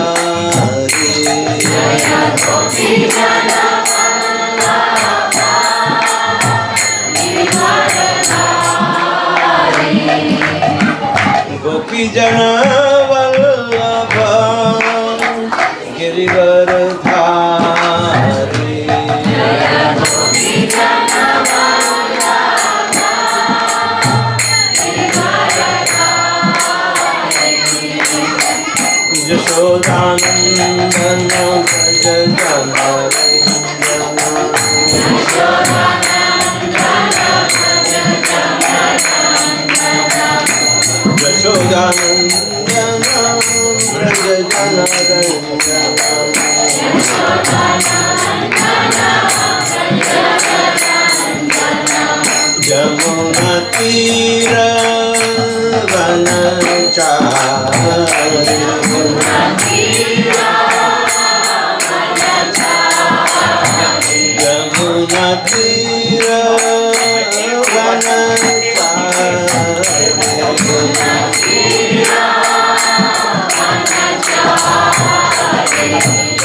गिरिवरधारी गोपीजन वल्लभ गिरिवरधारी यशोदानंदन व्रज जमुना तीर वनचारी जमुना तीर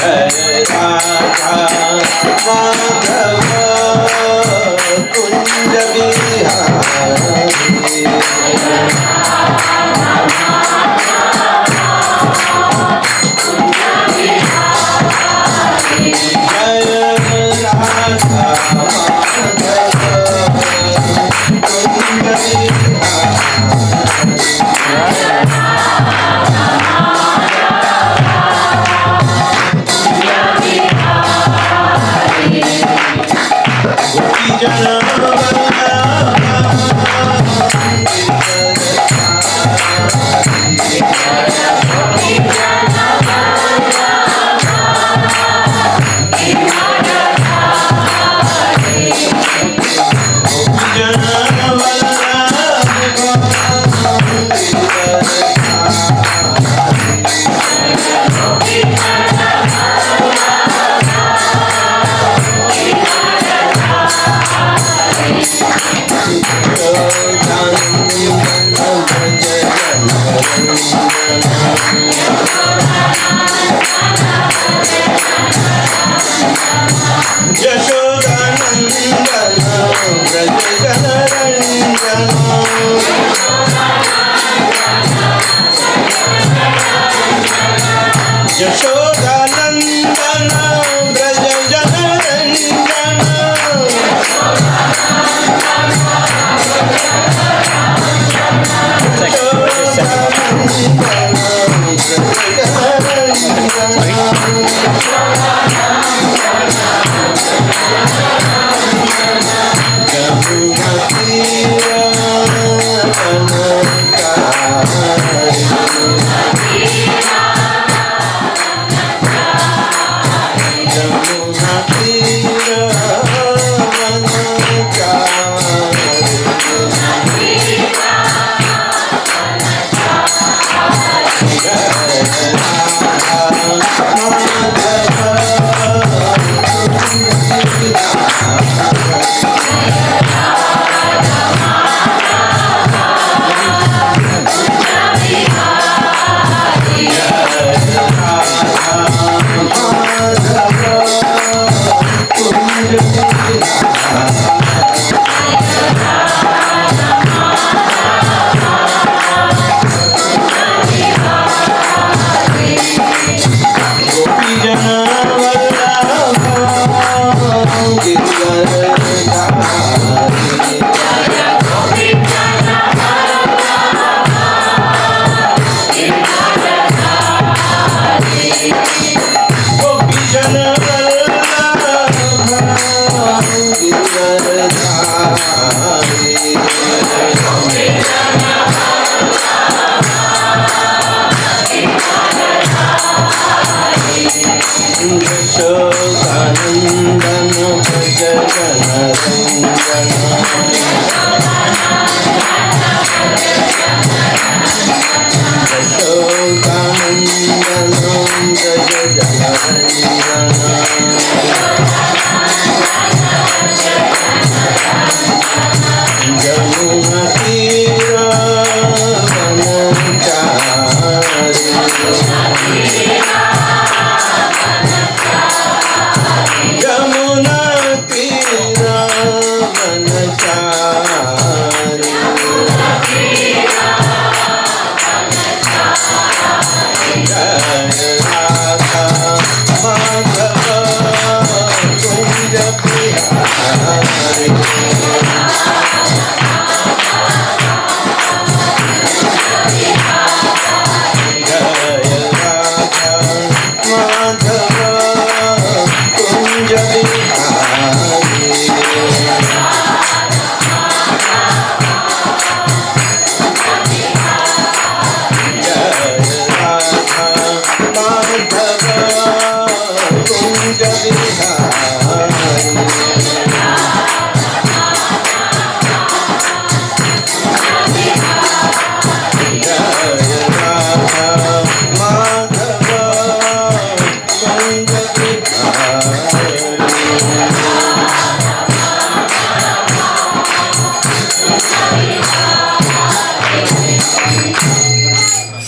जय राधा माधव कुंज बिहारी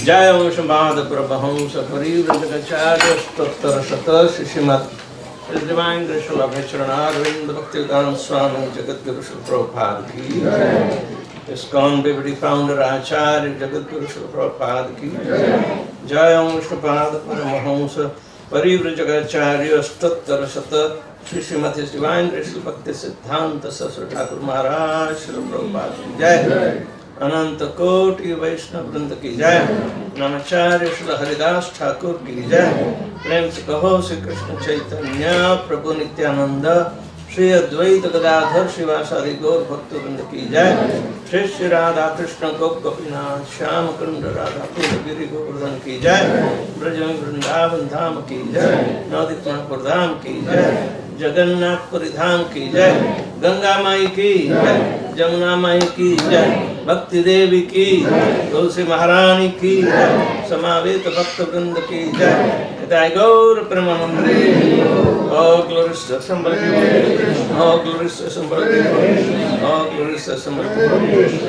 जय वंशवाद प्रभहंस परिव्रजकाचार्य स्तोत्र शत शिशिमत His Divine Grace Shri Bhakti Bhaktivedanta Swami Jagadguru Shri Prabhupada ki ISKCON Deputy Founder Acharya Jagadguru Shri Prabhupada ki Jai Om Vishnupada Paramahamsa Parivrajagacharya Stottara Shata Shri Srimati His Divine Grace Shri Bhakti Siddhanta Saraswati Thakur Maharaj Shri Prabhupada ki Jai अनंत कोटि वैष्णव वृंद की जय। नमस्कार श्री हरिदास ठाकुर की जय। प्रेम से कहो श्री कृष्ण चैतन्य प्रभु नित्यानंद श्री अद्वैत गदाधर शिवासादि गौर भक्त वृंद की जय। श्री श्री राधा कृष्ण गोपीनाथ श्याम कुंड राधा गिरि गोवर्धन की जय। ब्रज वृंदावन धाम की जय। नवदीप मणिपुर धाम की जय। जगन्नाथपुरी धाम की जय। गंगा माई की जय। जमुना माई की जय। भक्ति देवी की तुलसी महारानी की जय। समावेत भक्त वृंद की जय। हिताय गौर प्रेमानंदे। All glories to somebody. All glories to somebody. All glories to somebody.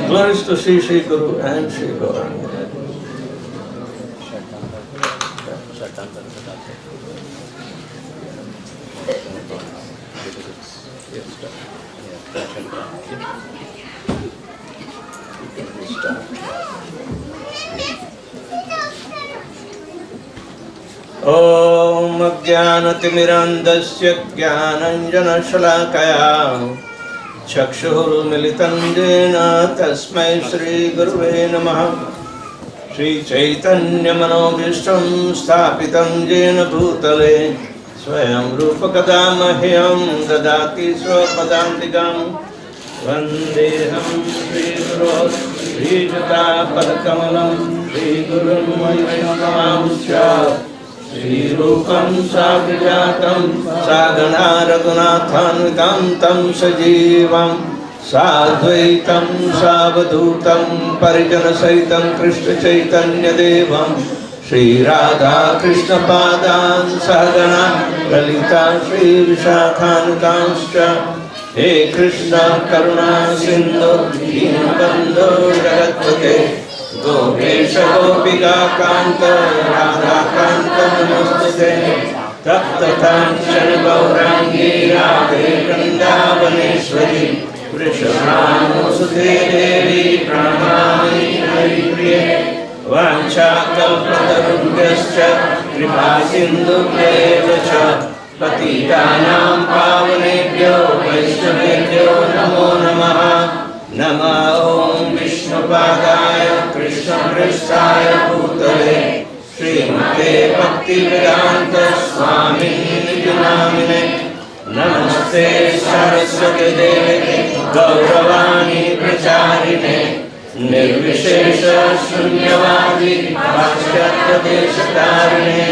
Glories to Shri Guru and Shri Gauranga. Om Ajnanatimmirandasya Jnananjanashalaakaya Chakshurmilitam Jena Tasmai Shri Guruve Namaha Shri Chaitanya Manobhishtam Sthapitam Jena Bhutale Swayam Rupa Kadamahyam Dadati Swapadantikam Vandeham Shri Guru Shri Jata Padakamalam Shri Gurum Vaishnavamscha Shri Rupam Savijatam Sagana Raghunathanvitam Tam Sajivam Sadvaitam Savadutam Parijana Saitam Krishna Chaitanya Devam Shri Radha Krishna Padan Sagana Lalita Shri Vishakhanutamscha He Krishna Karuna Sindhu Dinabandhu Jagatpate Gopesha Gopika Kanta Radha Kanta Namostute Tapta Kanchana Gaurangi Radhe Vrindavaneshwari Vrishabhanusute Devi Pranamani Haripriye Vancha Kalpatarubhyascha Kripa Sindhubhyeva cha Patitanam Pavanebhyo Vaishnavebhyo Namo Namaha Nama Om Vishnupadaya Krishna Prishthaya Bhutale Srimate Bhaktivedanta Swami Nidinamine Namaste Saraswati Devi Gauravani Pracharine Nirvishesha Shunyavadi Paschatya Deshatarine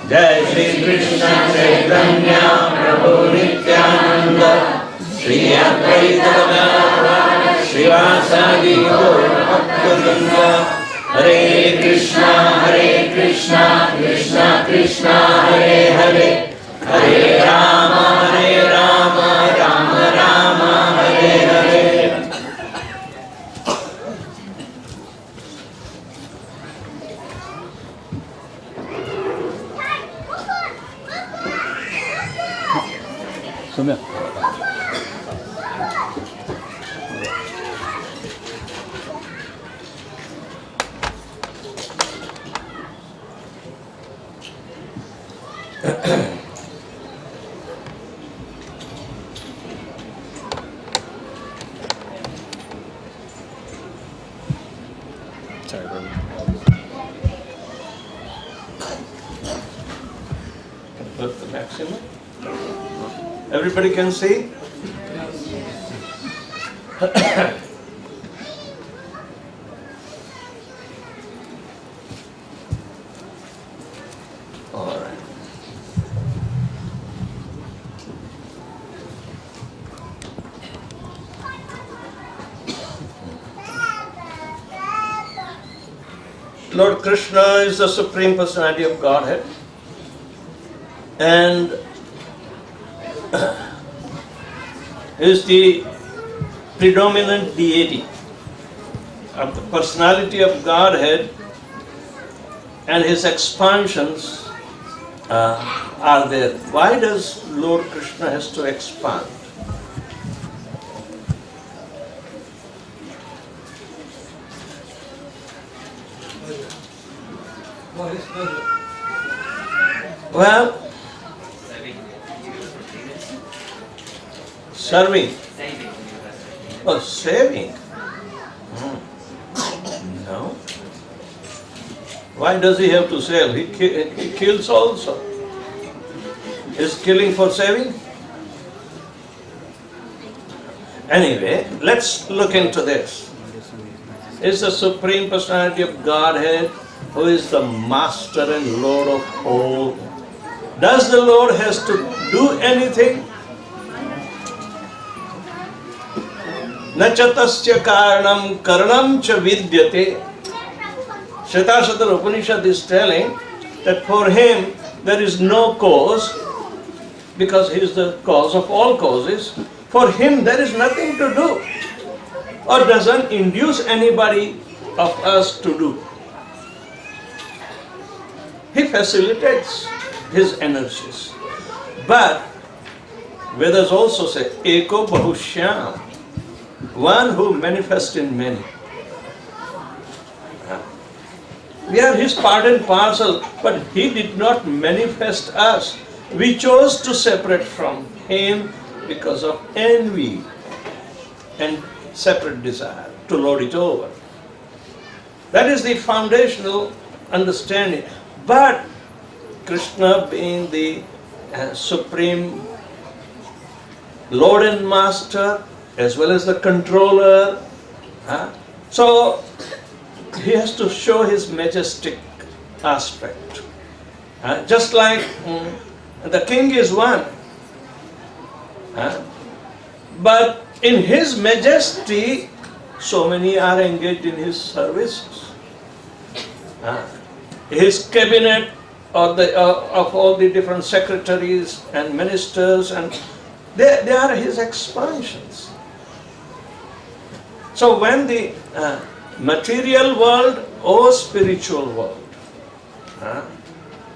Jai Shri Krishna Chaitanya Prabhu Nityananda Shri Advaita Gadadhara Srivasadi Gaur Bhaktivinoda Hare Krishna Krishna Krishna Hare Hare Hare Rama Rama Rama Hare Hare Swami. Sorry, bro. Put the maximum. Everybody can see? All right. Lord Krishna is the Supreme Personality of Godhead, and is the predominant deity of the personality of Godhead. and his expansions are there. Why does Lord Krishna has to expand? Well, serving. Oh, saving. No. Why does he have to save? He kills also. Is killing for saving? Anyway, let's look into this. Is the Supreme Personality of Godhead, who is the Master and Lord of all. Does the Lord has to do anything? Na chatasya karanam karanam cha vidyate. Shvetashvatara Upanishad is telling that for him there is no cause, because he is the cause of all causes. For him there is nothing to do, or doesn't induce anybody of us to do. He facilitates his energies. But Vedas also say, Eko Bahushyam, one who manifests in many. We are his part and parcel, but he did not manifest us. We chose to separate from him because of envy and separate desire to lord it over. That is the foundational understanding. But Krishna being the supreme Lord and Master, as well as the controller, so he has to show his majestic aspect. Just like the king is one, but in his majesty, so many are engaged in his services. His cabinet of all the different secretaries and ministers, and they are his expansions. So when the material world or spiritual world,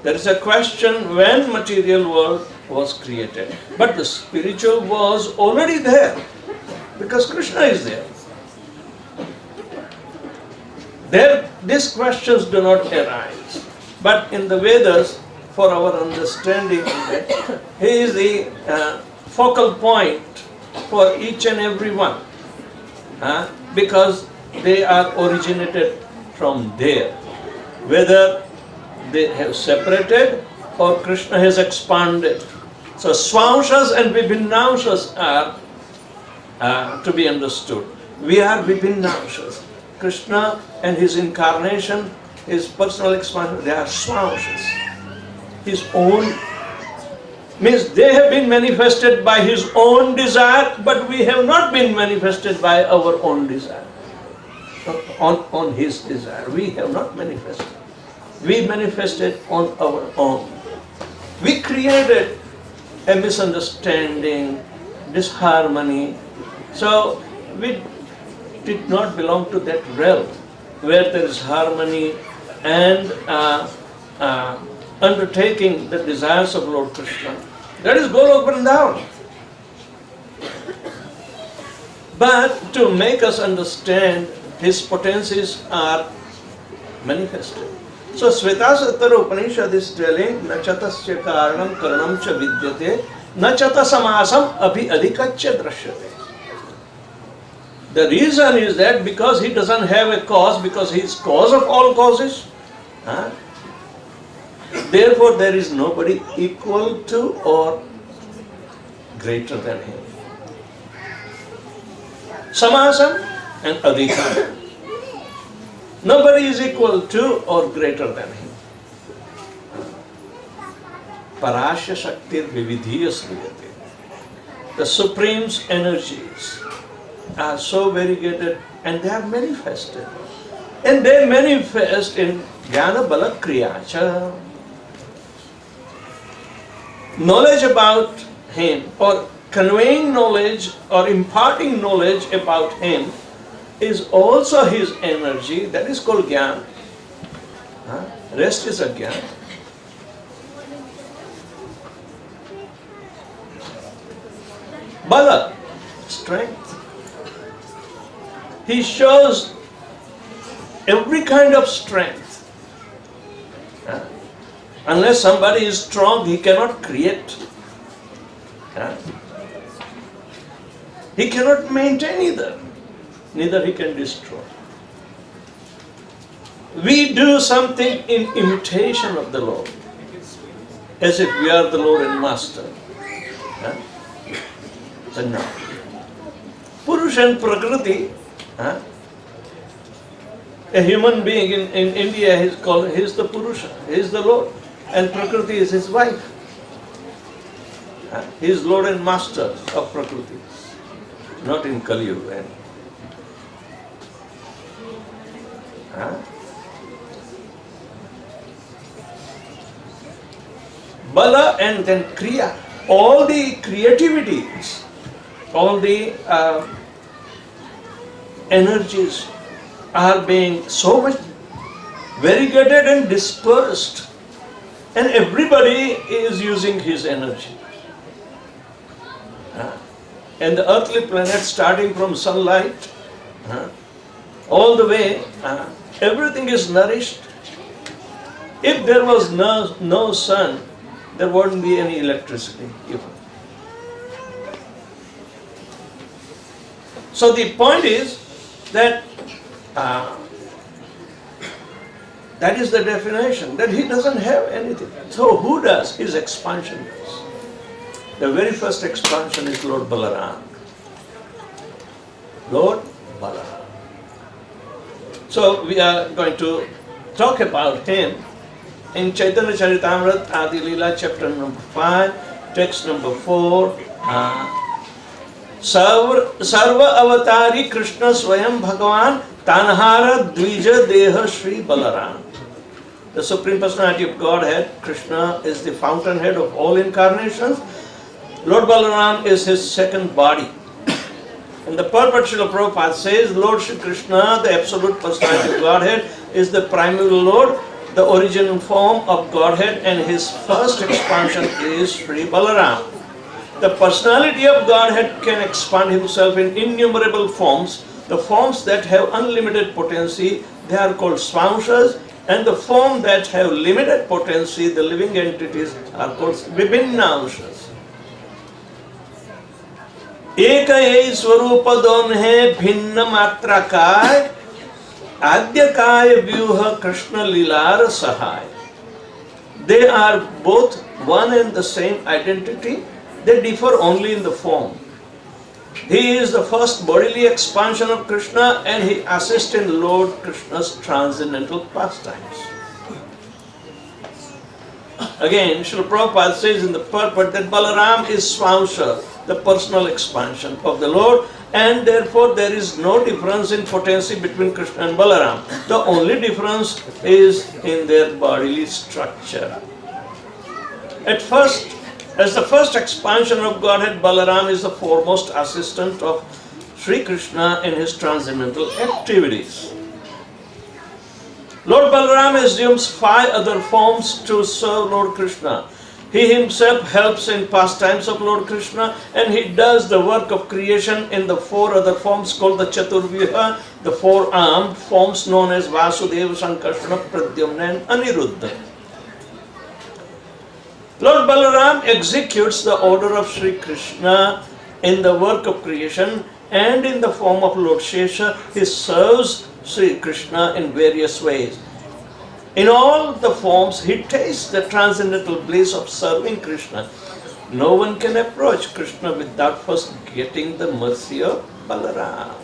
there is a question when material world was created, but the spiritual was already there because Krishna is there. There, these questions do not arise. But in the Vedas, for our understanding, he is the focal point for each and every one, because they are originated from there. Whether they have separated or Krishna has expanded. So Swamshas and Vibhinnamshas are to be understood. We are Vibhinnamshas. Krishna and his incarnation, his personal expansion, they are Swamshas. His own, means they have been manifested by his own desire, but we have not been manifested by our own desire. On his desire, we have not manifested. We manifested on our own. We created a misunderstanding, disharmony. So we did not belong to that realm where there is harmony and undertaking the desires of Lord Krishna. That is Golok Vrindavan. But to make us understand, his potencies are manifested. So Shvetashvatara Upanishad is telling, Nachatasya karanam karanam cha vidyate, nachata samasam abhi adhikacya drashyate. The reason is that because he doesn't have a cause, because he is cause of all causes, therefore there is nobody equal to or greater than him. Samasam and adhikara. Nobody is equal to or greater than him. Parasya Shaktir Vividhiya Sriyate. The Supreme's energies are so variegated and they are manifested. And they manifest in Jnana Bala Kriyacha. Knowledge about him, or conveying knowledge or imparting knowledge about him, is also his energy. That is called Jnana. Rest is ajnana. Bala, strength. He shows every kind of strength. Unless somebody is strong, he cannot create. He cannot maintain either. Neither he can destroy. We do something in imitation of the Lord, as if we are the Lord and Master. But no. Purusha and Prakriti, a human being in India is called, he is the Purusha, he is the Lord, and Prakriti is his wife. He is Lord and Master of Prakriti, not in Kali Yuga. Bala and then Kriya, all the creativities, all the energies are being so much variegated and dispersed, and everybody is using his energy. And the earthly planet, starting from sunlight, all the way, everything is nourished. If there was no sun, there wouldn't be any electricity even. So the point is that that is the definition, that he doesn't have anything. So who does? His expansion does. The very first expansion is Lord Balaram. Lord Balaram. So we are going to talk about him in Chaitanya Charitamrita Adi Leela, chapter number 5, text number 4. Sarva avatari Krishna Swayam Bhagavan Tanhara Dvija Deha Shri Balaram. The Supreme Personality of Godhead, Krishna, is the fountainhead of all incarnations. Lord Balaram is his second body. And the purport Srila Prabhupada says, Lord Shri Krishna, the absolute personality of Godhead, is the primary Lord, the original form of Godhead, and his first expansion is Shri Balaram. The personality of Godhead can expand himself in innumerable forms. The forms that have unlimited potency, they are called Swamshas, and the form that have limited potency, the living entities, are called Vibhinnamshas. एक ये स्वरूप दोन है भिन्न मात्रा काय आद्य काय व्यूह कृष्ण लीलार सहाय. They are both one and the same identity. They differ only in the form. He is the first bodily expansion of Krishna, and he assists in Lord Krishna's transcendental pastimes. Again, Srila Prabhupada says in the purport that Balaram is Swamsha, the personal expansion of the Lord, and therefore there is no difference in potency between Krishna and Balaram. The only difference is in their bodily structure. At first, as the first expansion of Godhead, Balaram is the foremost assistant of Sri Krishna in his transcendental activities. Lord Balaram assumes 5 other forms to serve Lord Krishna. He himself helps in pastimes of Lord Krishna, and he does the work of creation in the 4 other forms called the Chaturvyuha, the 4-armed forms known as Vasudeva, Sankarshana, Pradyumna and Aniruddha. Lord Balaram executes the order of Sri Krishna in the work of creation, and in the form of Lord Shesha, he serves Sri Krishna in various ways. In all the forms, he tastes the transcendental bliss of serving Krishna. No one can approach Krishna without first getting the mercy of Balaram.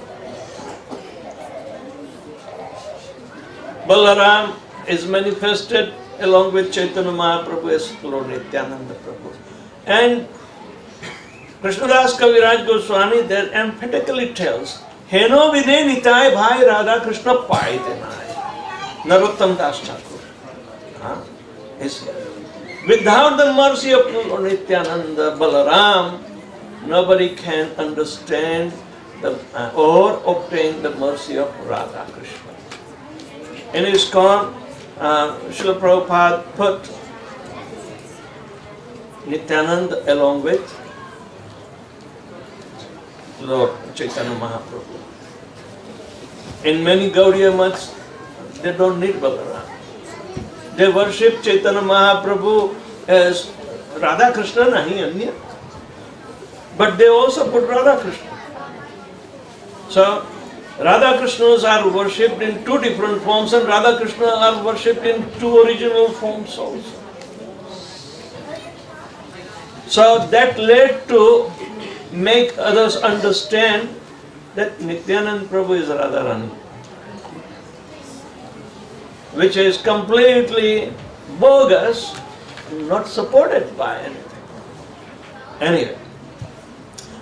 Balaram is manifested along with Chaitanya Mahaprabhu as Lord Nityananda Prabhu. And Krishnadas Kaviraj Goswami there emphatically tells, Heno vide nitai bhai Radha Krishna paite nai. Narottam Das Thakur. Without the mercy of Lord Nityananda, Balaram, nobody can understand or obtain the mercy of Radha Krishna. In ISKCON, Srila Prabhupada put Nityananda along with Lord Chaitanya Mahaprabhu. In many Gaudiya maths, they don't need Balaram. They worship Chaitanya Mahaprabhu as Radha Krishna, nahi anya. But they also put Radha Krishna. So, Radha Krishnas are worshipped in two different forms and Radha Krishna are worshipped in two original forms also. So that led to make others understand that Nityananda Prabhu is Radharani, which is completely bogus, not supported by anything. Anyway,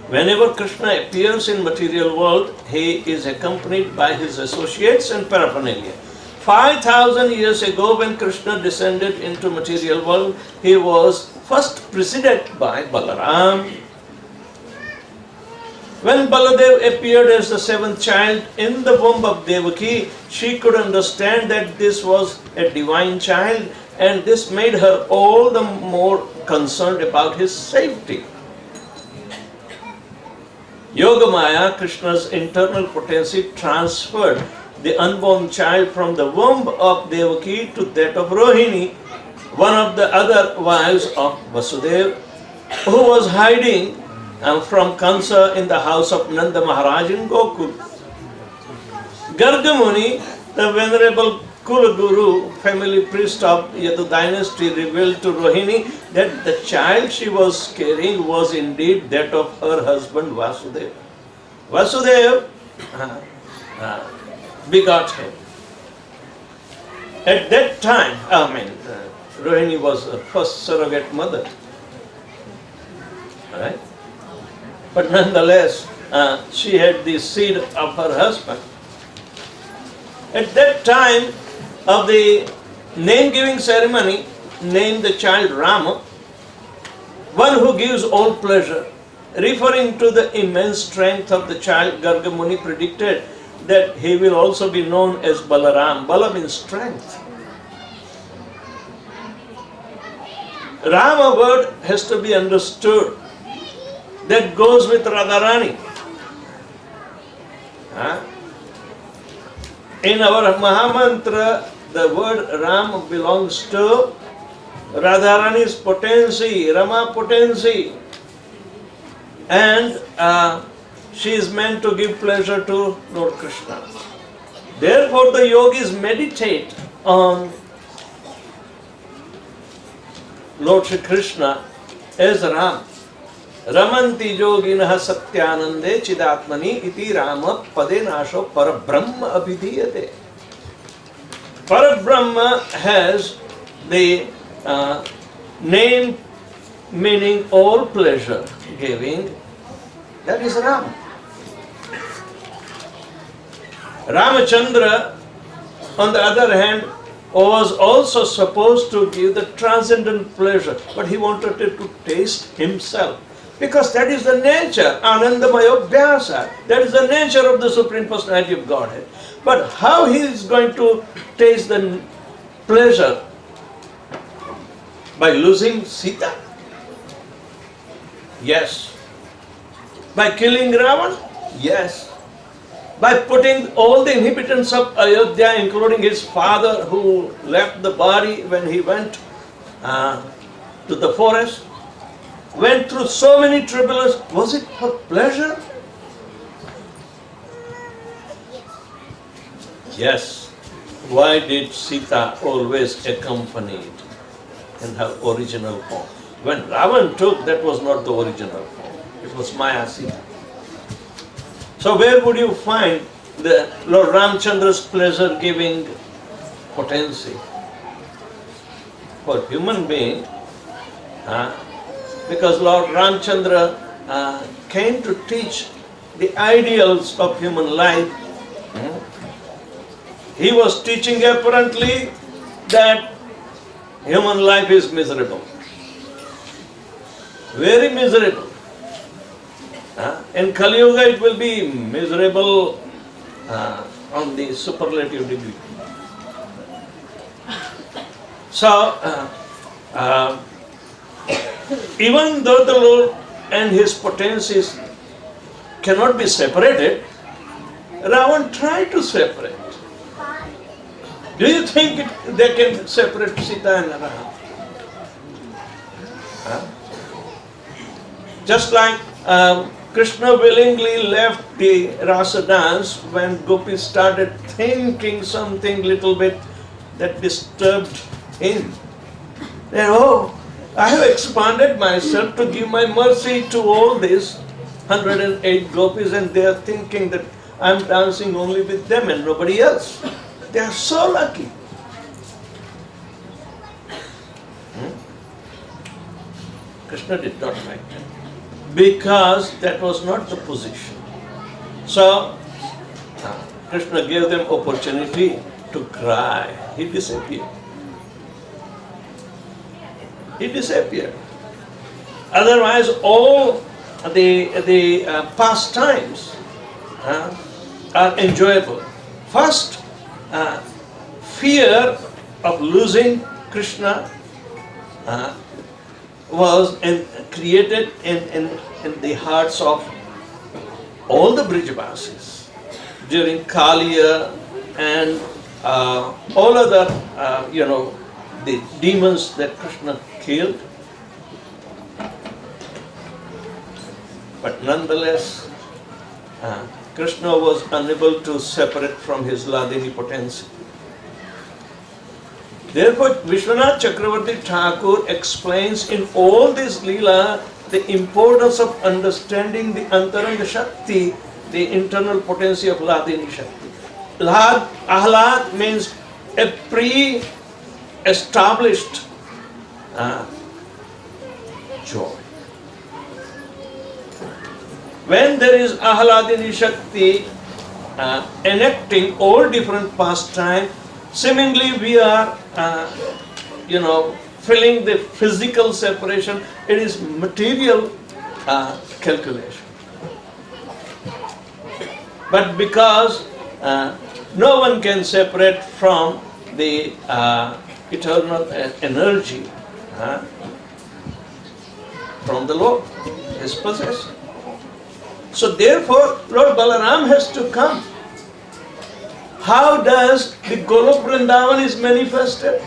whenever Krishna appears in material world, he is accompanied by his associates and paraphernalia. 5,000 years ago, when Krishna descended into material world, he was first preceded by Balaram. When Baladev appeared as the seventh child in the womb of Devaki, she could understand that this was a divine child, and this made her all the more concerned about his safety. Yogamaya, Krishna's internal potency, transferred the unborn child from the womb of Devaki to that of Rohini, one of the other wives of Vasudeva, who was hiding from Kansa in the house of Nanda Maharaj in Gokul. Gargamuni, the venerable Kulaguru, family priest of Yadu dynasty, revealed to Rohini that the child she was carrying was indeed that of her husband Vasudeva. Vasudeva begot him. At that time, Rohini was the first surrogate mother. Right? But nonetheless, she had the seed of her husband. At that time of the name-giving ceremony, named the child Rama, one who gives all pleasure. Referring to the immense strength of the child, Garga Muni predicted that he will also be known as Balaram. Bala means strength. Rama word has to be understood. That goes with Radharani. In our Mahamantra, the word Ram belongs to Radharani's potency, Rama potency. And she is meant to give pleasure to Lord Krishna. Therefore, the yogis meditate on Lord Shri Krishna as Ram. Ramanti yoginah satyanande chidatmani iti Rama pade nasho parabrahma abhidhiyate. Parabrahma has the name meaning all pleasure giving. That is Ram. Ramachandra, on the other hand, was also supposed to give the transcendent pleasure, but he wanted it to taste himself. Because that is the nature, Anandamaya Vyasa. That is the nature of the Supreme Personality of Godhead. But how he is going to taste the pleasure? By losing Sita? Yes. By killing Ravan? Yes. By putting all the inhabitants of Ayodhya, including his father who left the body when he went to the forest, went through so many tribulations. Was it for pleasure? Yes. Why did Sita always accompany it in her original form? When Ravan took, that was not the original form. It was Maya Sita. So where would you find the Lord Ramchandra's pleasure-giving potency? For human being, because Lord Ramchandra came to teach the ideals of human life. He was teaching apparently that human life is miserable. Very miserable. In Kali Yuga it will be miserable on the superlative degree. So, even though the Lord and his potencies cannot be separated, Ravan tried to separate. Do you think they can separate Sita and Ram? Huh? Just like Krishna willingly left the rasa dance when Gopi started thinking something little bit that disturbed him. Then, oh, I have expanded myself to give my mercy to all these 108 gopis, and they are thinking that I am dancing only with them and nobody else. They are so lucky. Krishna did not like that, because that was not the position. So, Krishna gave them opportunity to cry. He disappeared. He disappeared. Otherwise, all the pastimes are enjoyable. First, fear of losing Krishna was created in the hearts of all the Brijavasis during Kaliya and all other, the demons that Krishna killed. But nonetheless, Krishna was unable to separate from his Ladini potency. Therefore, Vishwanath Chakravarti Thakur explains in all this Leela the importance of understanding the Antaranga Shakti, the internal potency of Ladini Shakti. Ahlad means a pre-established joy. When there is Ahladini Shakti enacting all different pastimes, seemingly we are, feeling the physical separation. It is material calculation. But because no one can separate from the eternal energy from the Lord, his possession. So therefore, Lord Balaram has to come. How does the Golok Vrindavan is manifested?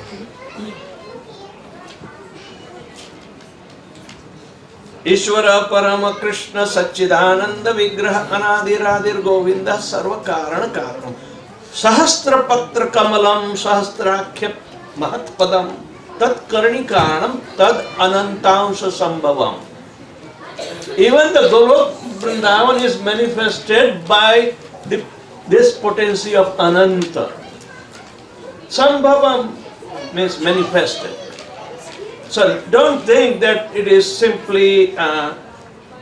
Ishvara Parama Krishna Satchidananda Vigraha Anadiradir Govinda Sarva Karana Karanam Sahastra Patra Kamalam Sahastrakya Mahatpadam Tat Karani Karanam Tad Anantamsa Sambhavam. Even the Golok Vrindavan is manifested by this potency of Ananta. Sambhavam means manifested. So don't think that it is simply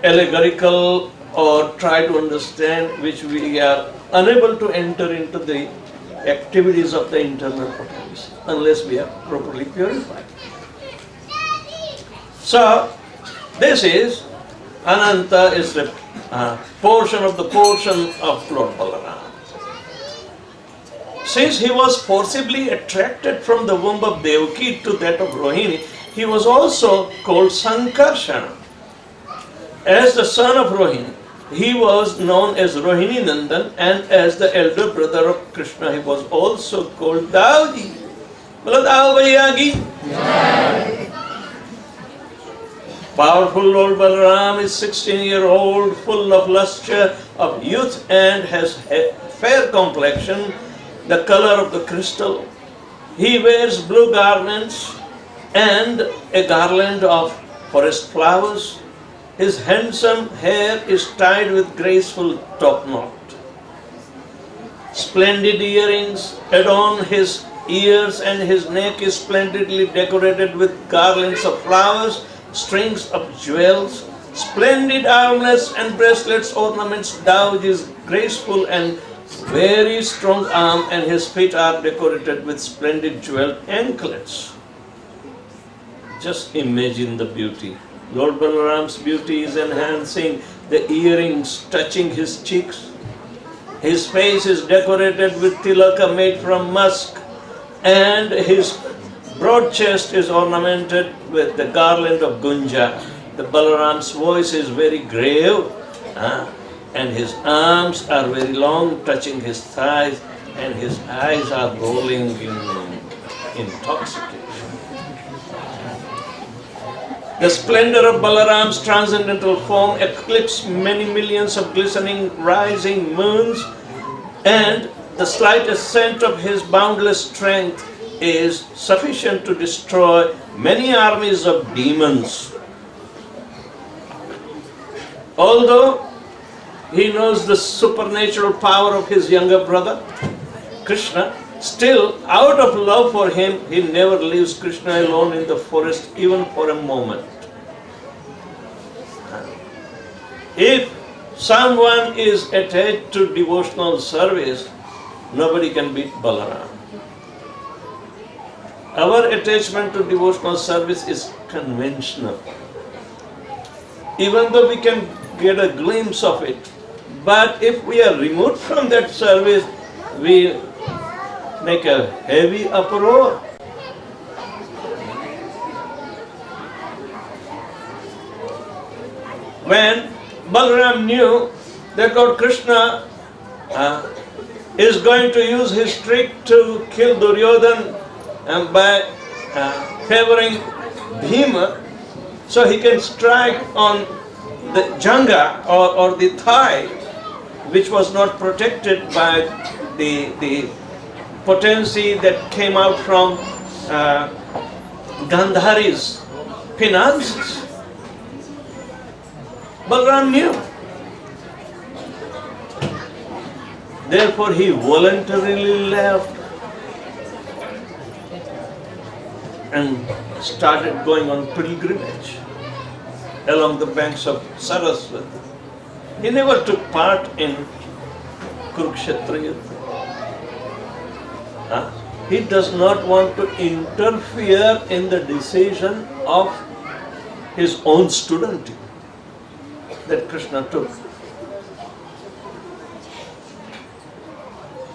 allegorical or try to understand, which we are unable to enter into the activities of the internal potency unless we are properly purified. So this is Ananta, is the portion of Lord Balaram. Since he was forcibly attracted from the womb of Devaki to that of Rohini, he was also called Sankarshana. As the son of Rohini, he was known as Rohini Nandan, and as the elder brother of Krishna, he was also called Dauji. Bolo Dao Bhaiya ki. Powerful Lord Balaram is 16-year-old, full of luster of youth, and has a fair complexion, the color of the crystal. He wears blue garments and a garland of forest flowers. His handsome hair is tied with graceful top knot. Splendid earrings adorn his ears, and his neck is splendidly decorated with garlands of flowers, strings of jewels, splendid armlets and bracelets ornaments Dauji's graceful and very strong arm, and his feet are decorated with splendid jeweled anklets. Just imagine the beauty. Lord Balaram's beauty is enhancing the earrings touching his cheeks. His face is decorated with tilaka made from musk. and his broad chest is ornamented with the garland of Gunja. The Balaram's voice is very grave, and his arms are very long, touching his thighs, and his eyes are rolling in intoxication. The splendor of Balaram's transcendental form eclipsed many millions of glistening rising moons, and the slightest scent of his boundless strength is sufficient to destroy many armies of demons. Although he knows the supernatural power of his younger brother, Krishna, still out of love for him, he never leaves Krishna alone in the forest even for a moment. If someone is attached to devotional service, nobody can beat Balaram. Our attachment to devotional service is conventional. Even though we can get a glimpse of it, but if we are removed from that service, we make a heavy uproar. When Balaram knew that Lord Krishna is going to use his trick to kill Duryodhan by favoring Bhima, so he can strike on the janga or the thigh, which was not protected by the potency that came out from Gandhari's finances. Balaram knew. Therefore he voluntarily left and started going on pilgrimage along the banks of Saraswati. He never took part in Kurukshetra Yuddha. He does not want to interfere in the decision of his own student that Krishna took.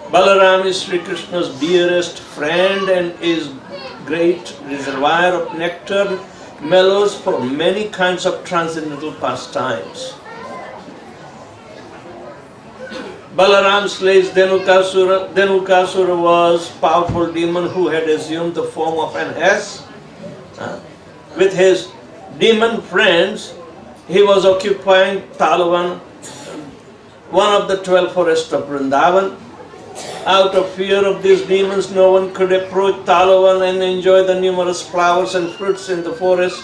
Balaram is Sri Krishna's dearest friend and is great reservoir of nectar, mellows for many kinds of transcendental pastimes. Balaram slays Dhenukasura. Dhenukasura was a powerful demon who had assumed the form of an ass. With his demon friends, he was occupying Talavan, one of the 12 forests of Vrindavan. Out of fear of these demons, no one could approach Talavan and enjoy the numerous flowers and fruits in the forest.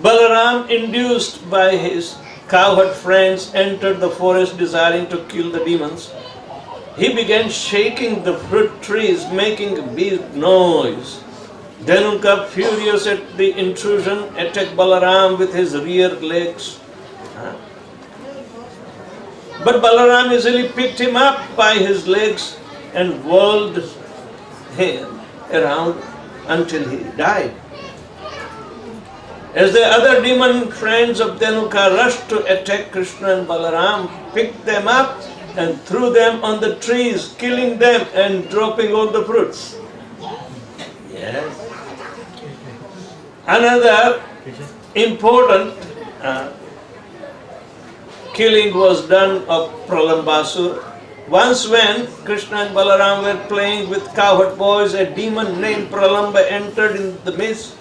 Balaram, induced by his cowherd friends, entered the forest desiring to kill the demons. He began shaking the fruit trees, making a big noise. Dhenuka, furious at the intrusion, attacked Balaram with his rear legs. But Balaram easily picked him up by his legs and whirled him around until he died. As the other demon friends of Dhenuka rushed to attack Krishna and Balaram, picked them up and threw them on the trees, killing them and dropping all the fruits. Yes. Another important killing was done of Pralambasur. Once when Krishna and Balaram were playing with cowherd boys, a demon named Pralamba entered in the midst,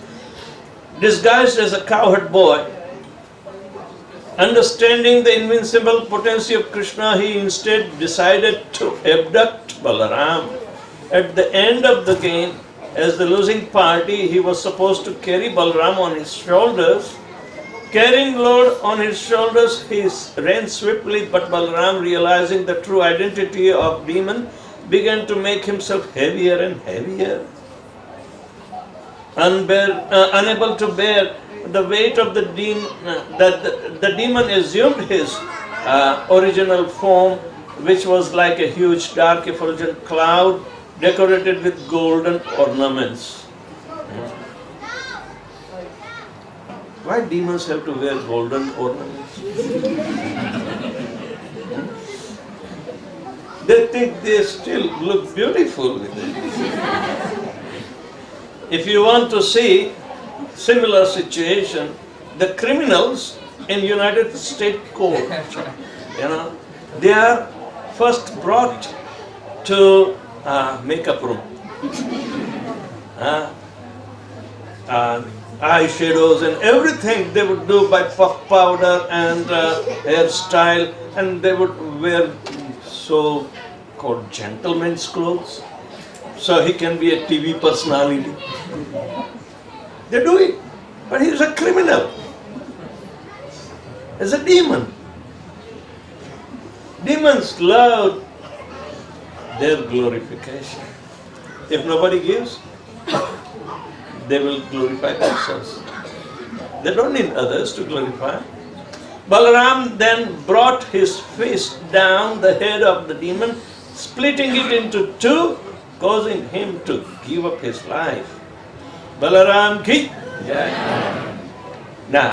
disguised as a cowherd boy. Understanding the invincible potency of Krishna, he instead decided to abduct Balaram. At the end of the game, as the losing party, he was supposed to carry Balaram on his shoulders. Carrying load on his shoulders, he ran swiftly, but Balaram, realizing the true identity of demon, began to make himself heavier and heavier. Unable to bear the weight of the demon, the demon assumed his original form, which was like a huge dark effulgent cloud decorated with golden ornaments. Why demons have to wear golden ornaments? They think they still look beautiful with it. If you want to see similar situation, the criminals in United States court, they are first brought to makeup room. Eyeshadows and everything they would do by puff powder and hairstyle, and they would wear so called gentleman's clothes, so he can be a TV personality. They do it, but he is a criminal. He's a demon. Demons love their glorification. If nobody gives, they will glorify themselves. They don't need others to glorify. Balaram then brought his fist down the head of the demon, splitting it into two, causing him to give up his life. Balaram ki jai. Now,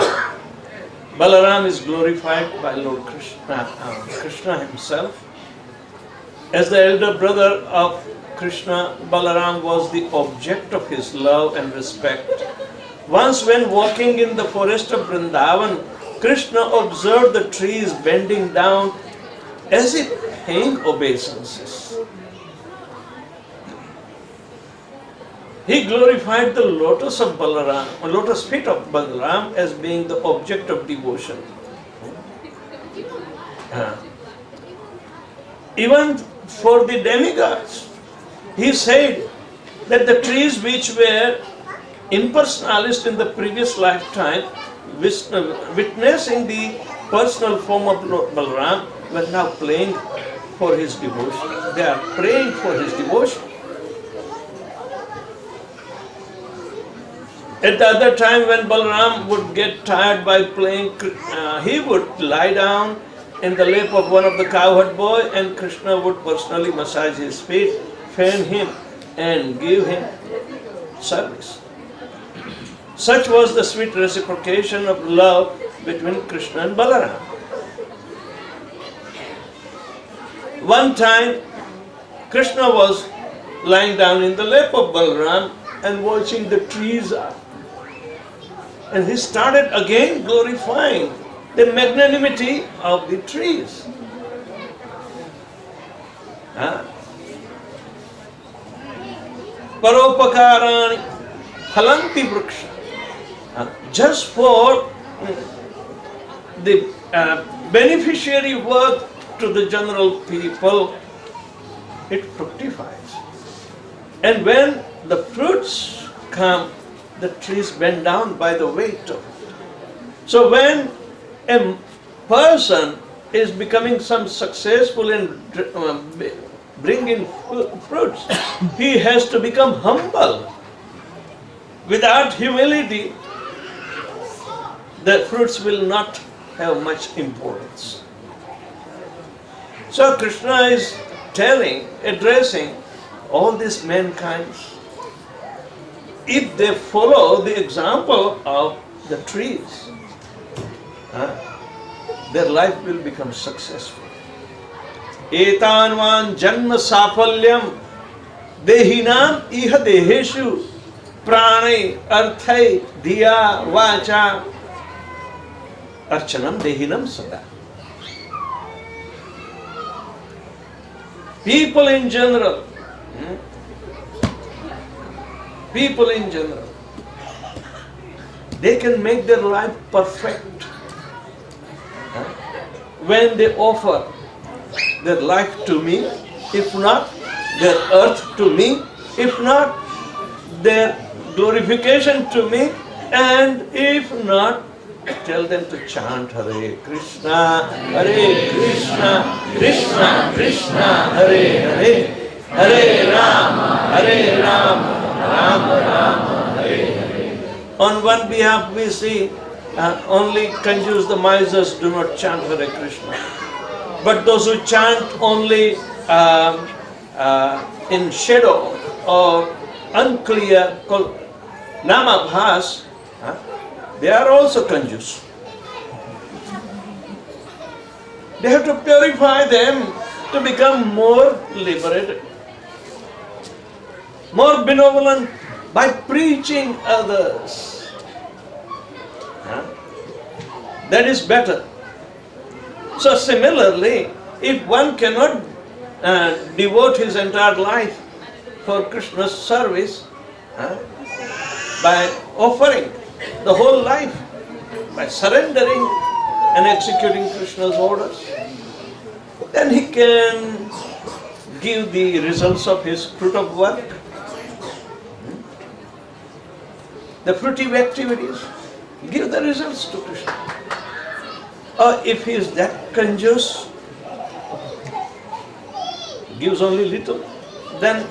Balaram is glorified by Lord Krishna, Krishna himself. As the elder brother of Krishna, Balaram was the object of his love and respect. Once when walking in the forest of Vrindavan, Krishna observed the trees bending down as if paying obeisances. He glorified the lotus feet of Balaram as being the object of devotion. Even for the demigods, he said that the trees which were impersonalist in the previous lifetime, witnessing the personal form of Lord Balaram, were now playing for his devotion. They are praying for his devotion. At the other time when Balaram would get tired by playing, he would lie down in the lap of one of the cowherd boy, and Krishna would personally massage his feet, fan him and give him service. Such was the sweet reciprocation of love between Krishna and Balaram. One time, Krishna was lying down in the lap of Balaram and watching the trees up. And he started again glorifying the magnanimity of the trees. Paropakarani halanti vriksha. Just for the beneficiary work to the general people, it fructifies. And when the fruits come, the trees bend down by the weight of it. So when a person is becoming some successful in bringing fruits, he has to become humble. Without humility, the fruits will not have much importance. So Krishna is addressing all these mankind. If they follow the example of the trees, their life will become successful. Etanvan janma safalyam dehinam iha deheshu pranay arthai diya vacha archanam dehinam sada. People in general, they can make their life perfect when they offer their life to me, if not their earth to me, if not their glorification to me, and if not, tell them to chant Hare Krishna, Krishna Krishna, Hare Hare, Hare Rama, Rama Rama, Hare Hare. On one behalf we see only conjures the misers do not chant Hare Krishna. But those who chant only in shadow or unclear called namabhas, they are also conjures. They have to purify them to become more liberated, more benevolent, by preaching others. That is better. So similarly, if one cannot devote his entire life for Krishna's service, by offering the whole life, by surrendering and executing Krishna's orders, then he can give the results of his fruit of work, the fruitive activities, give the results to Krishna. Or if he is that conjuice, gives only little, then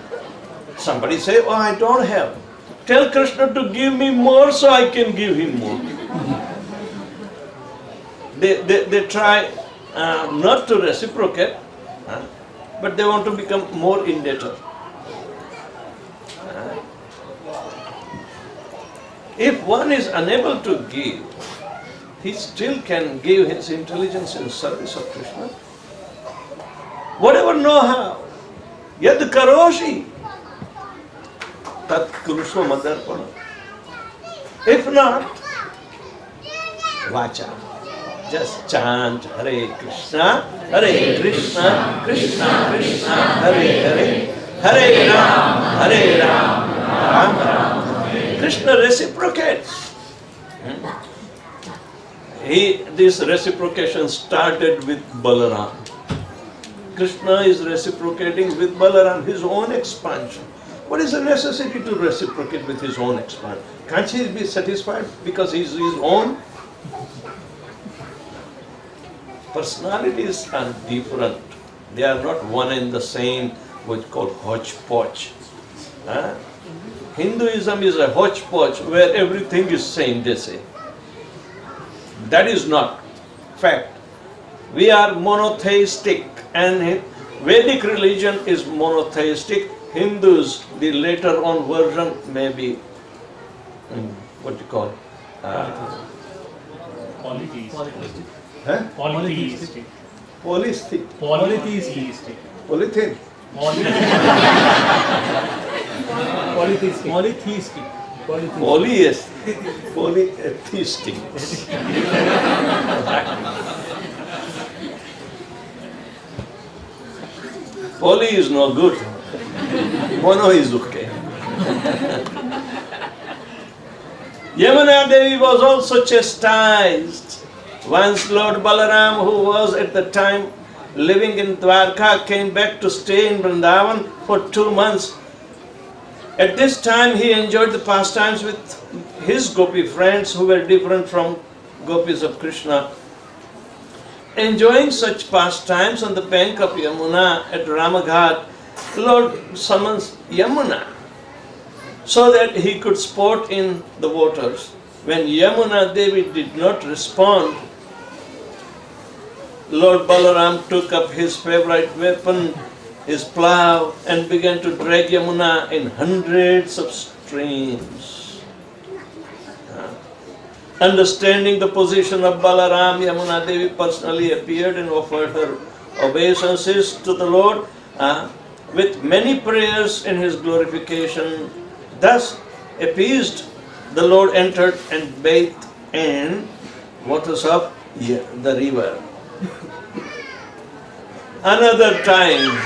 somebody say, oh, I don't have. Tell Krishna to give me more so I can give him more. They try not to reciprocate, but they want to become more indebted. If one is unable to give, he still can give his intelligence in service of Krishna. Whatever know-how, yad karoshi, tat kurusva madarpana. If not, vacha. Just chant Hare Krishna, Krishna Krishna, Hare Hare, Hare Ram, Ram Ram. Krishna reciprocates. This reciprocation started with Balaram. Krishna is reciprocating with Balaram, his own expansion. What is the necessity to reciprocate with his own expansion? Can't he be satisfied because he is his own? Personalities are different. They are not one and the same, what's called hodgepodge. Hinduism is a hodgepodge where everything is same, they say. That is not fact. We are monotheistic, and Vedic religion is monotheistic. Hindus, the later on version, may be what you call Polytheistic. huh? Polytheistic. Polytheistic. Polytheistic. Polytheistic. Polytheistic. Polytheistic. Polytheistic. Poly is no good. Mono is okay. Yamuna Devi was also chastised. Once Lord Balaram, who was at the time living in Dwarka, came back to stay in Vrindavan for 2 months. At this time he enjoyed the pastimes with his gopi friends who were different from gopis of Krishna. Enjoying such pastimes on the bank of Yamuna at Ramaghat, Lord summons Yamuna so that he could sport in the waters. When Yamuna Devi did not respond, Lord Balaram took up his favorite weapon, his plough, and began to drag Yamuna in hundreds of streams. Understanding the position of Balaram, Yamuna Devi personally appeared and offered her obeisances to the Lord with many prayers in his glorification. Thus appeased, the Lord entered and bathed in waters of the river. Another time,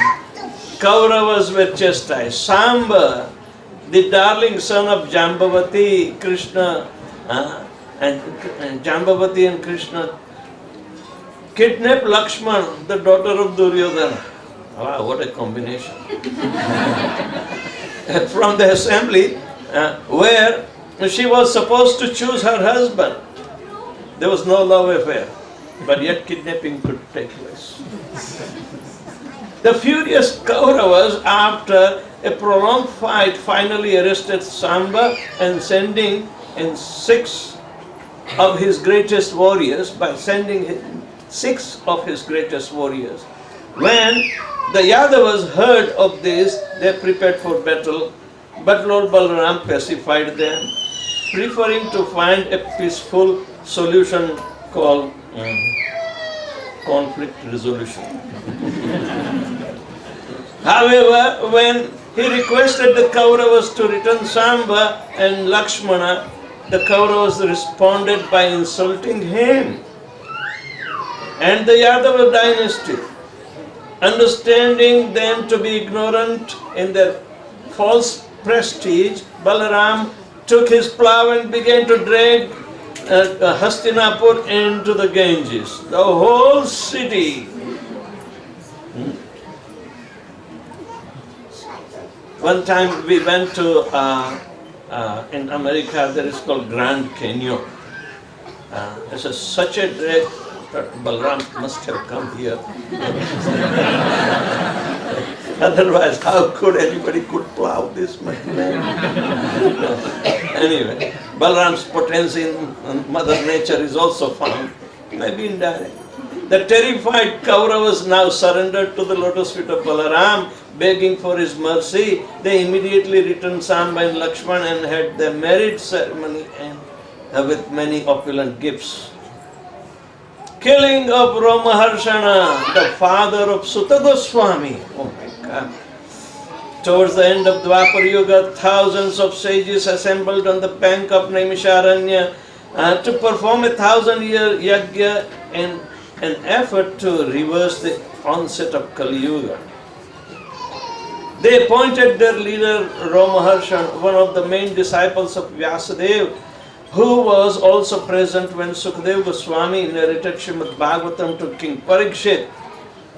Kauravas were chastised. Samba, the darling son of Jambavati, Krishna, and Jambavati and Krishna kidnapped Lakshman, the daughter of Duryodhana. Wow, what a combination. From the assembly where she was supposed to choose her husband. There was no love affair, but yet kidnapping could take place. The furious Kauravas, after a prolonged fight, finally arrested Samba and sending in 6 of his greatest warriors, When the Yadavas heard of this, they prepared for battle, but Lord Balaram pacified them, preferring to find a peaceful solution called conflict resolution. However, when He requested the Kauravas to return Samba and Lakshmana. The Kauravas responded by insulting him. And the Yadava dynasty, understanding them to be ignorant in their false prestige, Balaram took his plough and began to drag Hastinapur into the Ganges. The whole city. One time we went to, in America, there is called Grand Canyon. It's such a drag. Balaram must have come here. Otherwise, how could anybody plow this much land? Anyway, Balaram's potency in Mother Nature is also found, maybe indirect. The terrified Kauravas now surrendered to the lotus feet of Balaram, begging for his mercy. They immediately returned Samba and Lakshman and had their marriage ceremony and with many opulent gifts. Killing of Ramaharshana, the father of Sutta Goswami. Oh my God. Towards the end of Dwapar Yuga, thousands of sages assembled on the bank of Naimisharanya to perform a 1,000-year yajna in an effort to reverse the onset of Kali Yuga. They appointed their leader Ramaharshan, one of the main disciples of Vyasadeva, who was also present when Sukadeva Goswami narrated Srimad Bhagavatam to King Parikshit,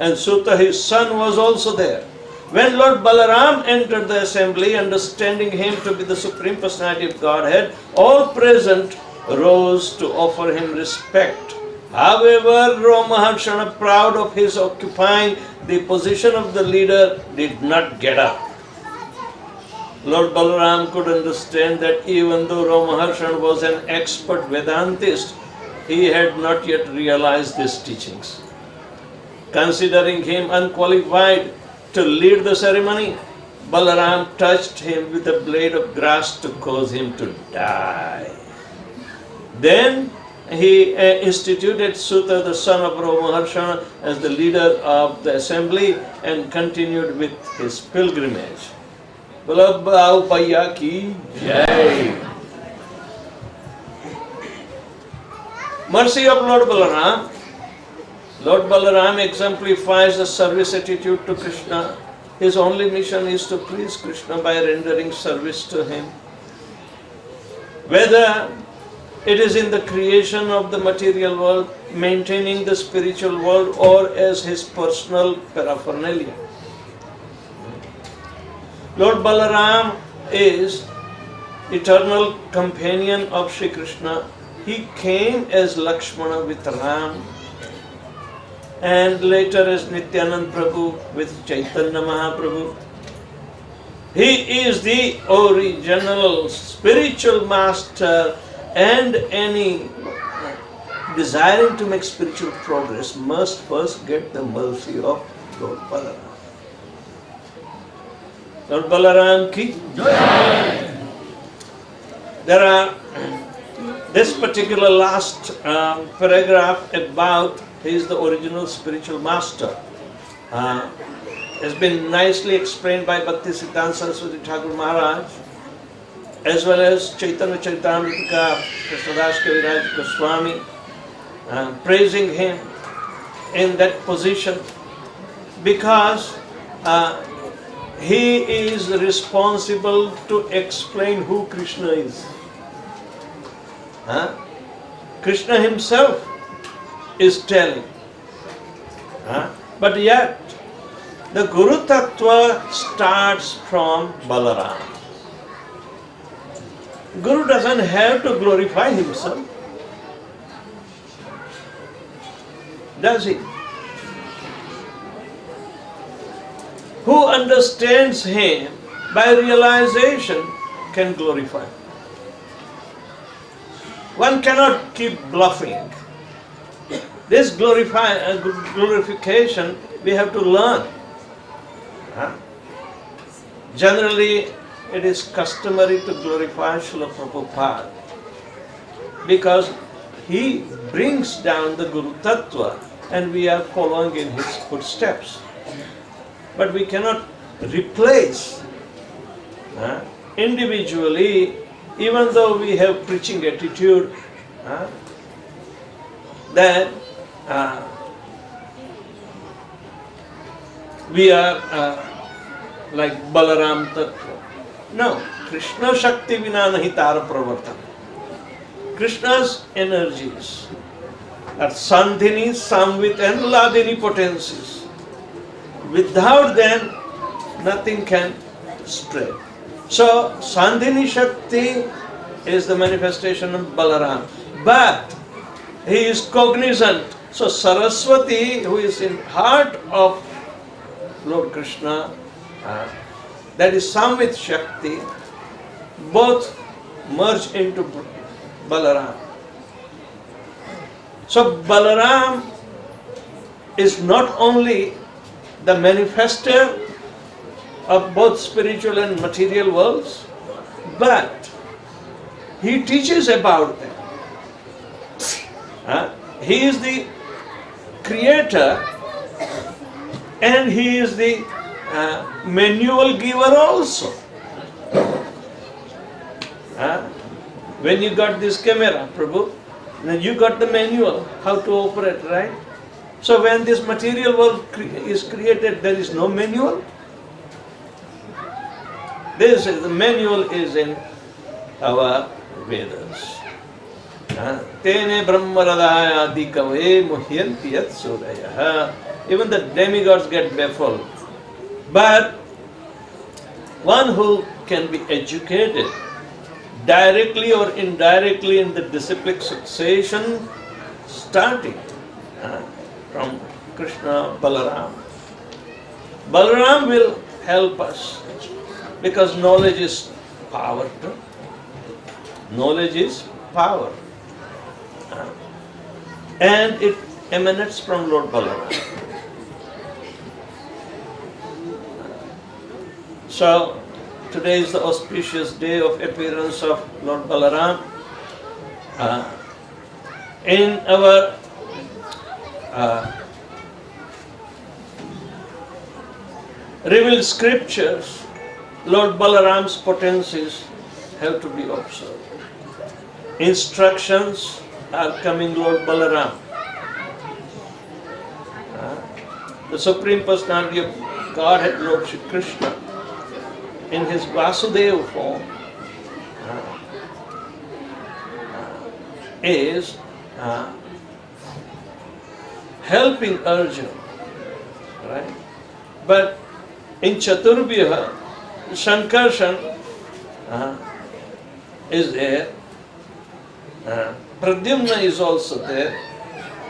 and Sutta, his son, was also there. When Lord Balaram entered the assembly, understanding him to be the Supreme Personality of Godhead, all present rose to offer him respect. However, Ramaharshana, proud of his occupying the position of the leader, did not get up. Lord Balaram could understand that even though Ramaharshan was an expert Vedantist, he had not yet realized these teachings. Considering him unqualified to lead the ceremony, Balaram touched him with a blade of grass to cause him to die. Then he instituted Sutta, the son of Ramaharshan, as the leader of the assembly and continued with his pilgrimage. Balaram ki jai. Mercy of Lord Balaram. Lord Balaram exemplifies the service attitude to Krishna. His only mission is to please Krishna by rendering service to him. Whether it is in the creation of the material world, maintaining the spiritual world, or as his personal paraphernalia. Lord Balaram is eternal companion of Sri Krishna. He came as Lakshmana with Ram, and later as Nityanand Prabhu with Chaitanya Mahaprabhu. He is the original spiritual master, and any desiring to make spiritual progress must first get the mercy of Lord Balaram. Lord Balaram ki jai. There are this particular last paragraph about he is the original spiritual master. Has been nicely explained by Bhakti Siddhanta Saraswati Thakur Maharaj, as well as Chaitanya Charitamrita Krishnadas Kaviraj Goswami, praising him in that position because he is responsible to explain who Krishna is. Krishna himself is telling. But yet, the Guru Tattva starts from Balaram. Guru doesn't have to glorify himself, does he? Who understands him by realization can glorify him. One cannot keep bluffing. This glorification we have to learn. Generally, it is customary to glorify Srila Prabhupada because he brings down the Guru Tattva and we are following in his footsteps. But we cannot replace individually, even though we have preaching attitude, that we are like Balaram Tattva. No, Krishna Shakti Vina Nahi Tara Pravartana. Krishna's energies are Sandhini, Samvit and Ladini potencies. Without them, nothing can spread. So, Sandhini Shakti is the manifestation of Balaram. But he is cognizant. So, Saraswati, who is in heart of Lord Krishna, that is Samvit Shakti, both merge into Balaram. So Balaram is not only the manifester of both spiritual and material worlds, but he teaches about them. He is the creator and he is the manual giver also. When you got this camera, Prabhu, then you got the manual how to operate, right? So when this material world is created, there is no manual. This is the manual is in our Vedas. Tene brahmaradaya adikave muhyanti yat sudaya. Even the demigods get baffled. But one who can be educated directly or indirectly in the disciplic succession, starting from Krishna, Balaram. Balaram will help us because knowledge is power. Knowledge is power. And it emanates from Lord Balaram. So, today is the auspicious day of appearance of Lord Balaram. In our revealed scriptures, Lord Balaram's potencies have to be observed. Instructions are coming Lord Balaram. The Supreme Personality of Godhead, Lord Shri Krishna, in his Vasudeva form, is helping Arjuna, right? But in Chaturbhya, Shankarshan is there, Pradyumna is also there,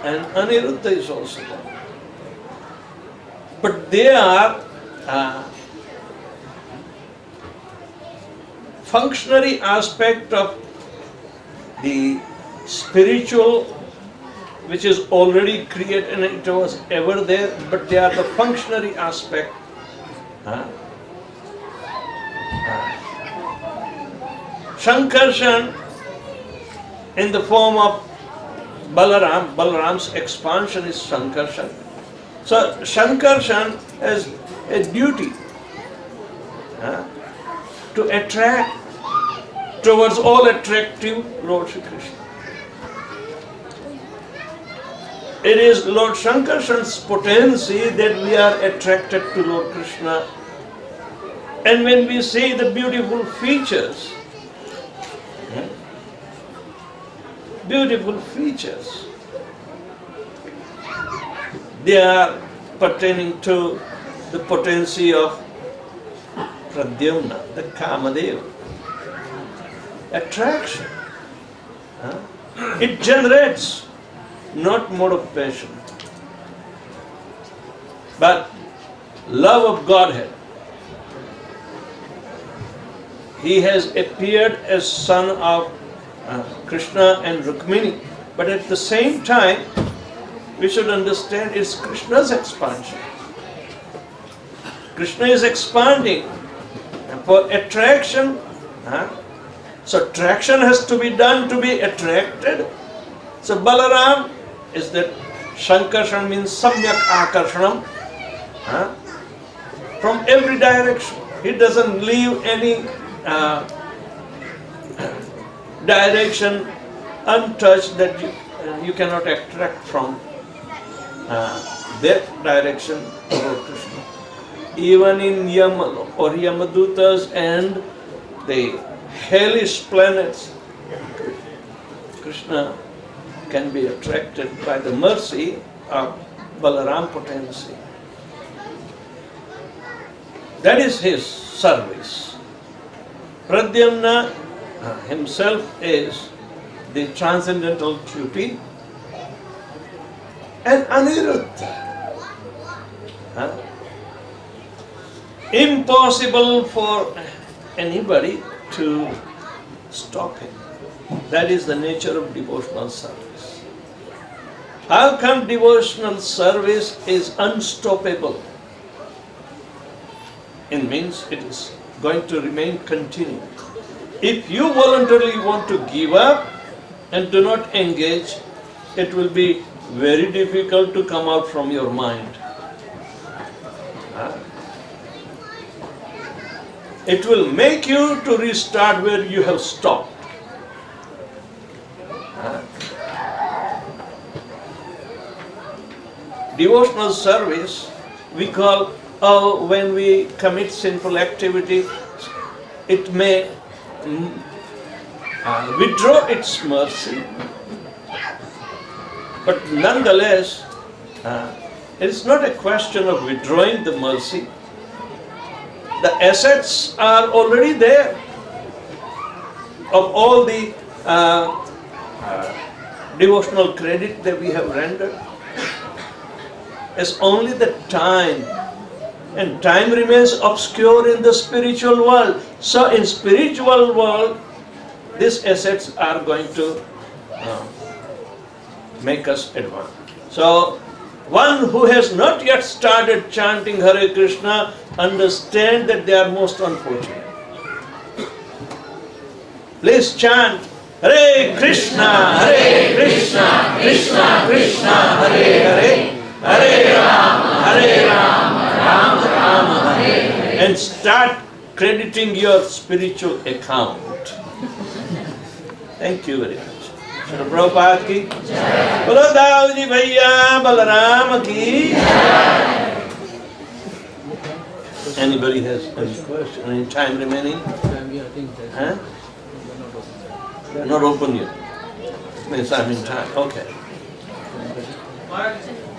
and Aniruddha is also there. But they are functionary aspect of the spiritual, which is already created and it was ever there, but they are the functionary aspect. Shankarshan in the form of Balaram, Balaram's expansion is Shankarshan. So Shankarshan has a duty to attract towards all attractive Lord Shri Krishna. It is Lord Shankarshan's potency that we are attracted to Lord Krishna. And when we see the beautiful features, they are pertaining to the potency of Pradyumna, the Kamadeva. Attraction. It generates not mode of passion, but love of Godhead. He has appeared as son of Krishna and Rukmini, but at the same time, we should understand it's Krishna's expansion. Krishna is expanding for attraction. So attraction has to be done to be attracted. So Balaram is that Shankarshan means Samyak Akarshanam from every direction. He doesn't leave any direction untouched that you cannot extract from that direction about Krishna. Even in Yama or Yamadutas and the hellish planets, Krishna can be attracted by the mercy of Balaram potency. That is his service. Pradyumna himself is the transcendental duty, and Aniruddha, impossible for anybody to stop him. That is the nature of devotional service. How come devotional service is unstoppable? It means it is going to remain continued. If you voluntarily want to give up and do not engage, it will be very difficult to come out from your mind. It will make you to restart where you have stopped. Devotional service, we call, when we commit sinful activity, it may withdraw its mercy. But nonetheless, it is not a question of withdrawing the mercy. The assets are already there of all the devotional credit that we have rendered. It's only the time, and time remains obscure in the spiritual world. So in spiritual world, these assets are going to make us advance. So one who has not yet started chanting Hare Krishna, understand that they are most unfortunate. Please chant Hare Krishna, Hare Krishna, Krishna Krishna, Hare Hare, Hare Rama, Rama Rama, Hare Hare, and start crediting your spiritual account. Thank you very much. Shri Prabhupada ki Jai. Bolo Daudi Bhaiya Balaram ki Jai. Anybody has any question? Any time remaining? Huh? Not open yet. Means I'm in time. Okay. Mark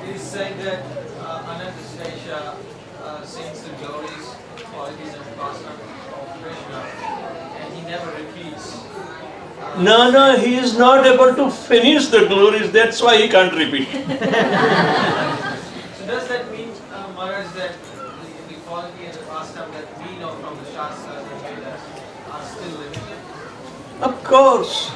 is saying that Anastasia sings the glories, qualities, and pastime of Krishna, and he never repeats. No, he is not able to finish the glories. That's why he can't repeat. So does that mean, Maharaj, that the quality and the pastime that we know from the Shastras and Vedas are still limited? Of course.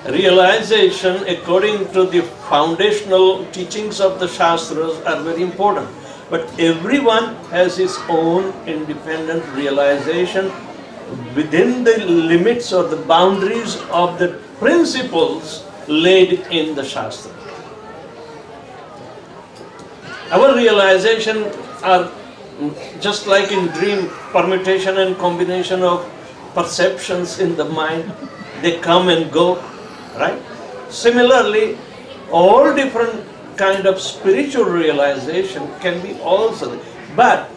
Realization according to the foundational teachings of the Shastras are very important. But everyone has his own independent realization within the limits or the boundaries of the principles laid in the Shastra. Our realization are just like in dream, permutation and combination of perceptions in the mind. They come and go, right? Similarly, all different kind of spiritual realization can be also, but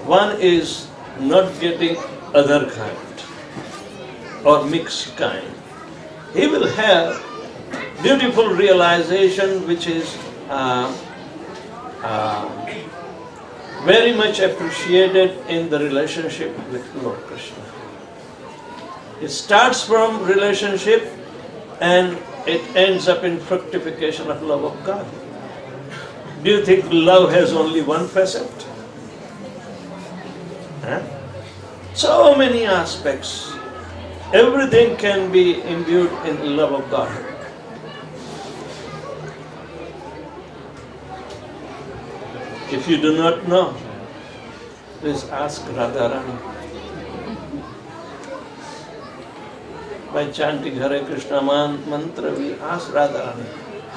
one is not getting other kind or mixed kind. He will have beautiful realization which is very much appreciated in the relationship with Lord Krishna. It starts from relationship and it ends up in fructification of love of God. Do you think love has only one facet? Huh? So many aspects. Everything can be imbued in love of God. If you do not know, please ask Radharani. By chanting Hare Krishna mantra, we ask Radharani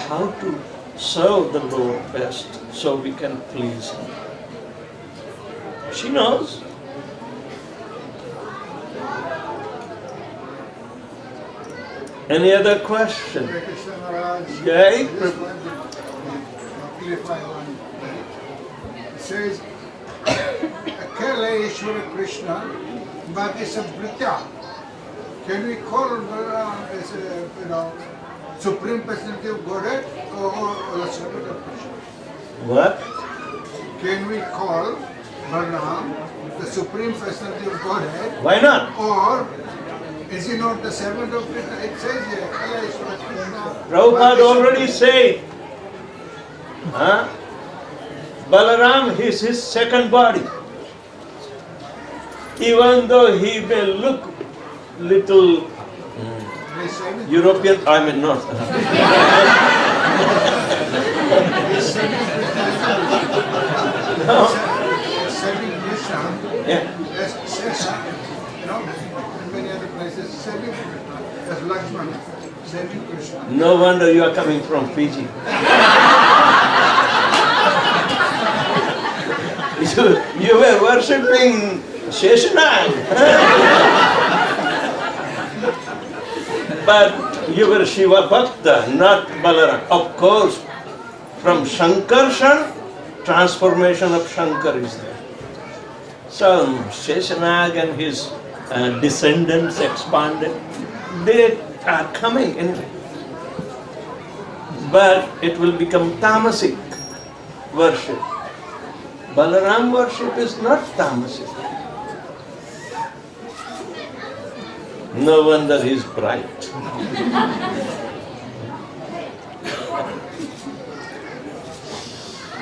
how to serve the Lord best so we can please Him. She knows. Any other question? Hare Krishna Maharaj. Jai Just Prabhu. want to clarify one. It says, Akela Ishvara Krishna, Baki Sabritya. Can we call Balaram as a, Supreme Personality of Godhead or a servant of Krishna? What? Can we call Balaram the Supreme Personality of Godhead, Why not? or is he not the servant of Krishna? It says here, Akela Ishvara Krishna. Prabhupada Baki already said, Balaram is his second body. Even though he may look little European, I mean not. Serving Krishna, Yeah. as Sesa, in many other places, serving Krishna, as Lakshmana, serving Krishna. No wonder you are coming from Fiji. You were worshipping Sheshanag. But you were Shiva Bhakta, not Balaram. Of course, from Shankarshan, transformation of Shankar is there. So Sheshanag and his descendants expanded. They are coming anyway. But it will become tamasic worship. Balaram worship is not tamasic. No wonder he is bright.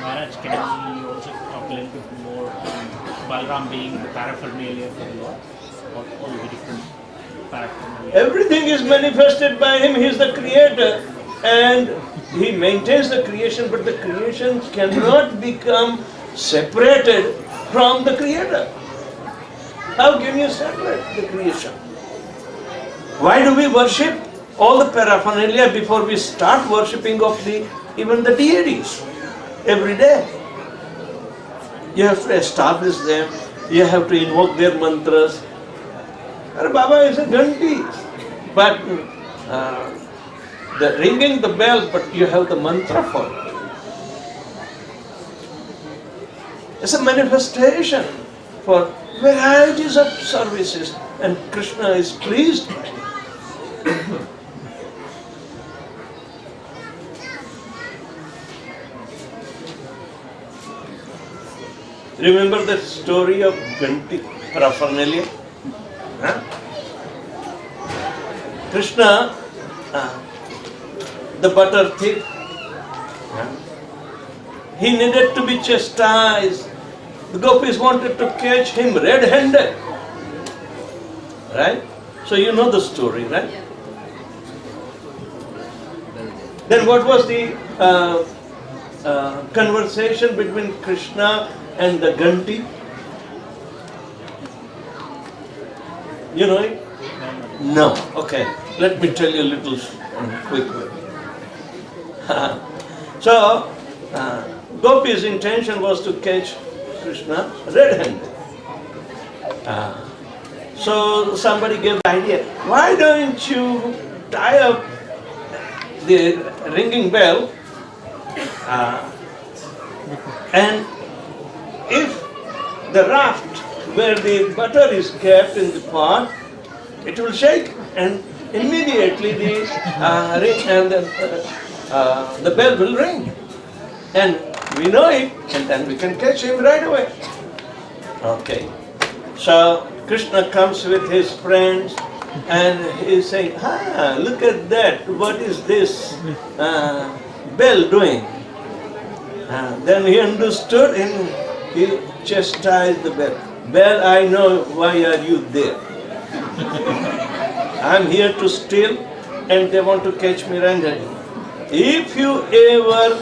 Maharaj, can we also talk a little bit more on Balaram being the paraphernalia for the Lord? Or all the different paraphernalia? Everything is manifested by him. He is the creator and he maintains the creation, but the creation cannot become separated from the creator. How can you separate the creation? Why do we worship all the paraphernalia before we start worshipping of even the deities every day? You have to establish them, you have to invoke their mantras. Our Baba is a Ganti, but the ringing the bell, but you have the mantra for it. It's a manifestation for varieties of services, and Krishna is pleased by it. Remember the story of Ganti paraphernalia? Krishna, the butter thief, he needed to be chastised. The gopis wanted to catch him red-handed. Right? So you know the story, right? Then what was the conversation between Krishna and the Ganti? You know it? No. Okay. Let me tell you a little quickly. So, Gopi's intention was to catch Krishna red-handed. So somebody gave the idea, why don't you tie up the ringing bell and if the raft where the butter is kept in the pot, it will shake and immediately the bell will ring. And we know it, and then we can catch him right away. Okay. So Krishna comes with his friends and he's saying, look at that, what is this bell doing? Then he understood and he chastised the bell. Bell, I know why are you there. I'm here to steal and they want to catch me red-handed. If you ever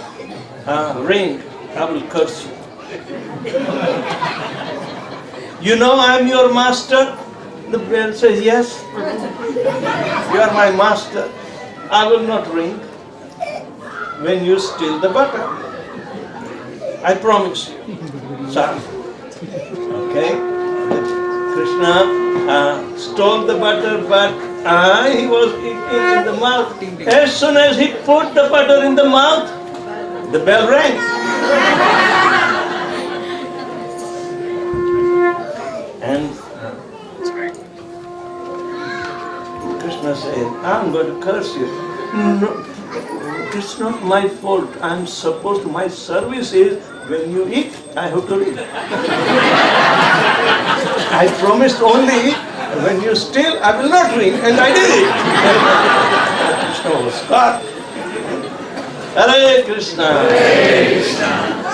ring, I will curse you. You know I'm your master? The bell says, yes, you are my master. I will not ring when you steal the butter. I promise you. Sorry. Okay. Okay? Krishna stole the butter, but he was eating in the mouth. As soon as he put the butter in the mouth, the bell rang. And Krishna said, I'm going to curse you. No, it's not my fault. I'm supposed to, my service is when you eat, I have to eat. I promised only when you steal, I will not drink, and I did it. Krishna was caught. Hare Krishna. Hare Krishna.